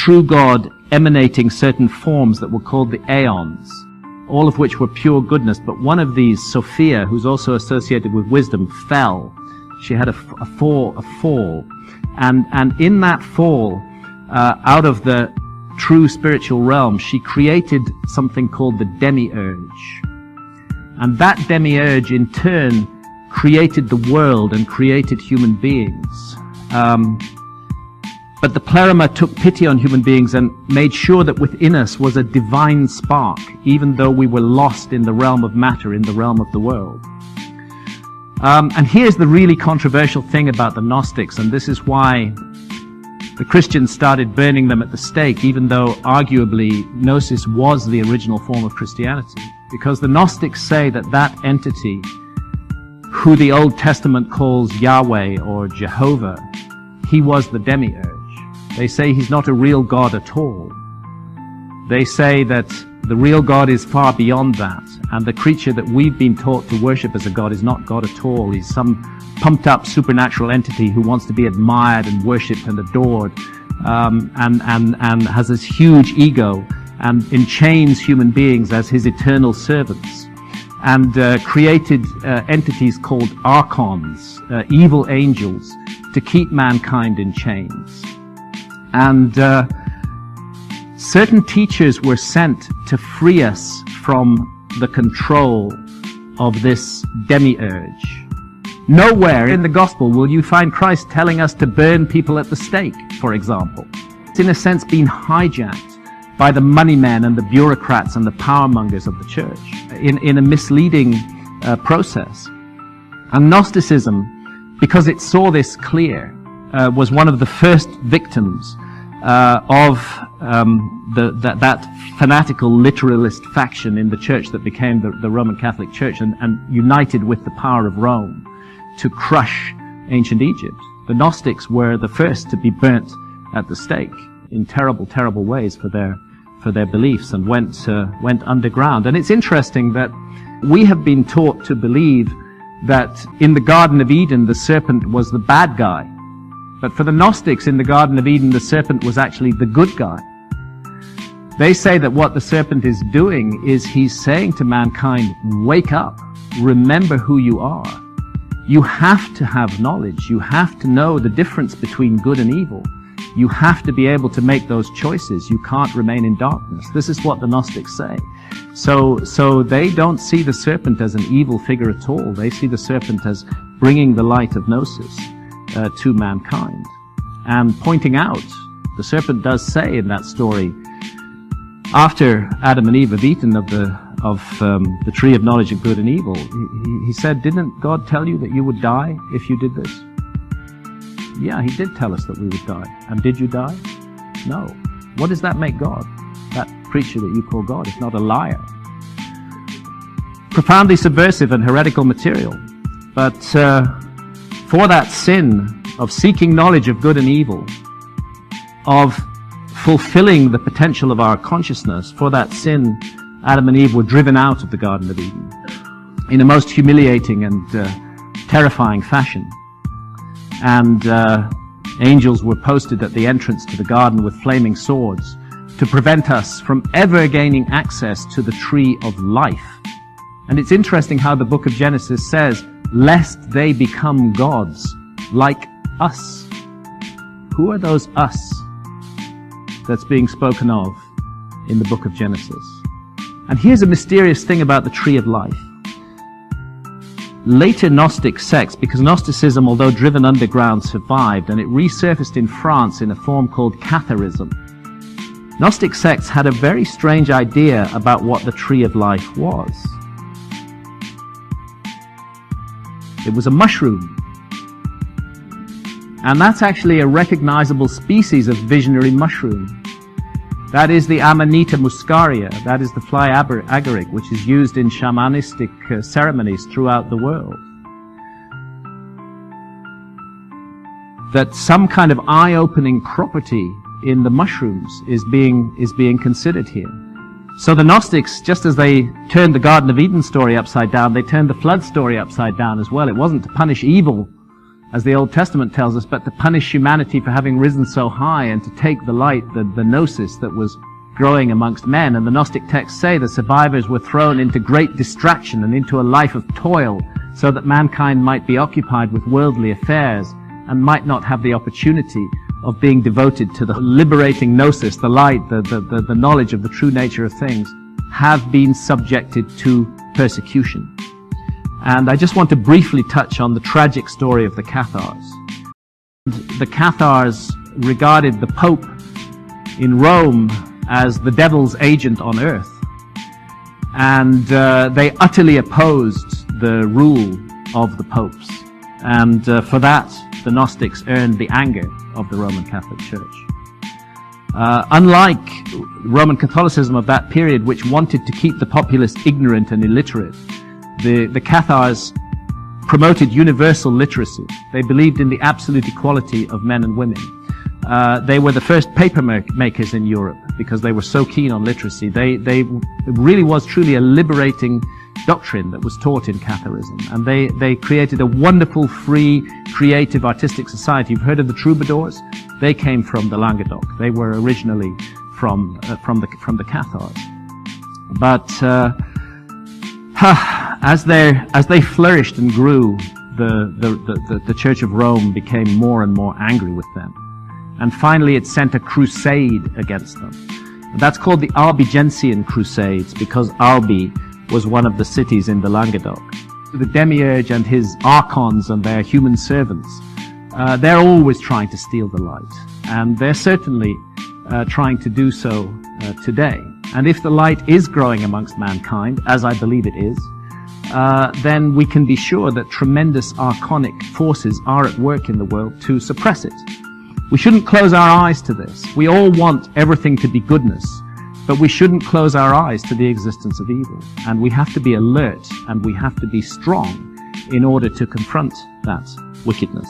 true God emanating certain forms that were called the aeons, all of which were pure goodness. But one of these, Sophia, who's also associated with wisdom, fell. She had a fall. And in that fall, out of the true spiritual realm, she created something called the demiurge. And that demiurge, in turn, created the world and created human beings. But the Pleroma took pity on human beings and made sure that within us was a divine spark, even though we were lost in the realm of matter, in the realm of the world. And here's the really controversial thing about the Gnostics, and this is why the Christians started burning them at the stake, even though arguably Gnosis was the original form of Christianity. Because the Gnostics say that that entity, who the Old Testament calls Yahweh or Jehovah, he was the demiurge. They say he's not a real God at all. They say that the real God is far beyond that, and the creature that we've been taught to worship as a God is not God at all. He's some pumped up supernatural entity who wants to be admired and worshipped and adored, and has this huge ego and enchains human beings as his eternal servants, and created entities called Archons, evil angels, to keep mankind in chains. And certain teachers were sent to free us from the control of this demiurge. Nowhere in the gospel will you find Christ telling us to burn people at the stake, for example. It's in a sense been hijacked by the money men and the bureaucrats and the power mongers of the church in a misleading process. And Gnosticism, because it saw this clear, was one of the first victims of that fanatical literalist faction in the church that became the Roman Catholic Church and united with the power of Rome to crush ancient Egypt. The Gnostics were the first to be burnt at the stake in terrible, terrible ways for their beliefs, and went underground. And it's interesting that we have been taught to believe that in the Garden of Eden the serpent was the bad guy. But for the Gnostics, in the Garden of Eden, the serpent was actually the good guy. They say that what the serpent is doing is he's saying to mankind, wake up, remember who you are. You have to have knowledge. You have to know the difference between good and evil. You have to be able to make those choices. You can't remain in darkness. This is what the Gnostics say. So they don't see the serpent as an evil figure at all. They see the serpent as bringing the light of Gnosis to mankind, and pointing out, the serpent does say in that story, after Adam and Eve have eaten of the tree of knowledge of good and evil, he said, didn't God tell you that you would die if you did this? Yeah, he did tell us that we would die. And did you die? No. What does that make God? That creature that you call God is not a liar. Profoundly subversive and heretical material. But for that sin of seeking knowledge of good and evil, of fulfilling the potential of our consciousness, for that sin, Adam and Eve were driven out of the Garden of Eden in a most humiliating and terrifying fashion. And angels were posted at the entrance to the garden with flaming swords to prevent us from ever gaining access to the tree of life. And it's interesting how the book of Genesis says, lest they become gods like us. Who are those us that's being spoken of in the book of Genesis? And here's a mysterious thing about the tree of life. Later Gnostic sects, because Gnosticism, although driven underground, survived, and it resurfaced in France in a form called Catharism. Gnostic sects had a very strange idea about what the tree of life was. It was a mushroom. And that's actually a recognizable species of visionary mushroom. That is the Amanita muscaria, that is the fly agaric, which is used in shamanistic ceremonies throughout the world. That some kind of eye-opening property in the mushrooms is being considered here. So the Gnostics, just as they turned the Garden of Eden story upside down, they turned the flood story upside down as well. It wasn't to punish evil as the Old Testament tells us, but to punish humanity for having risen so high and to take the light, the gnosis that was growing amongst men. And the Gnostic texts say the survivors were thrown into great distraction and into a life of toil so that mankind might be occupied with worldly affairs and might not have the opportunity of being devoted to the liberating gnosis, the light, the knowledge of the true nature of things, have been subjected to persecution. And I just want to briefly touch on the tragic story of the Cathars. The Cathars regarded the Pope in Rome as the devil's agent on earth. And they utterly opposed the rule of the popes. And for that, the Gnostics earned the anger of the Roman Catholic Church. Unlike Roman Catholicism of that period, which wanted to keep the populace ignorant and illiterate, the Cathars promoted universal literacy. They believed in the absolute equality of men and women. They were the first paper makers in Europe because they were so keen on literacy. It really was truly a liberating doctrine that was taught in Catharism. And they created a wonderful, free, creative, artistic society. You've heard of the troubadours? They came from the Languedoc. They were originally from the Cathars. But as they flourished and grew, the Church of Rome became more and more angry with them. And finally it sent a crusade against them. And that's called the Albigensian Crusades, because Albi was one of the cities in the Languedoc. The Demiurge and his Archons and their human servants, they're always trying to steal the light. And they're certainly trying to do so today. And if the light is growing amongst mankind, as I believe it is, then we can be sure that tremendous archonic forces are at work in the world to suppress it. We shouldn't close our eyes to this. We all want everything to be goodness, but we shouldn't close our eyes to the existence of evil. And we have to be alert and we have to be strong in order to confront that wickedness.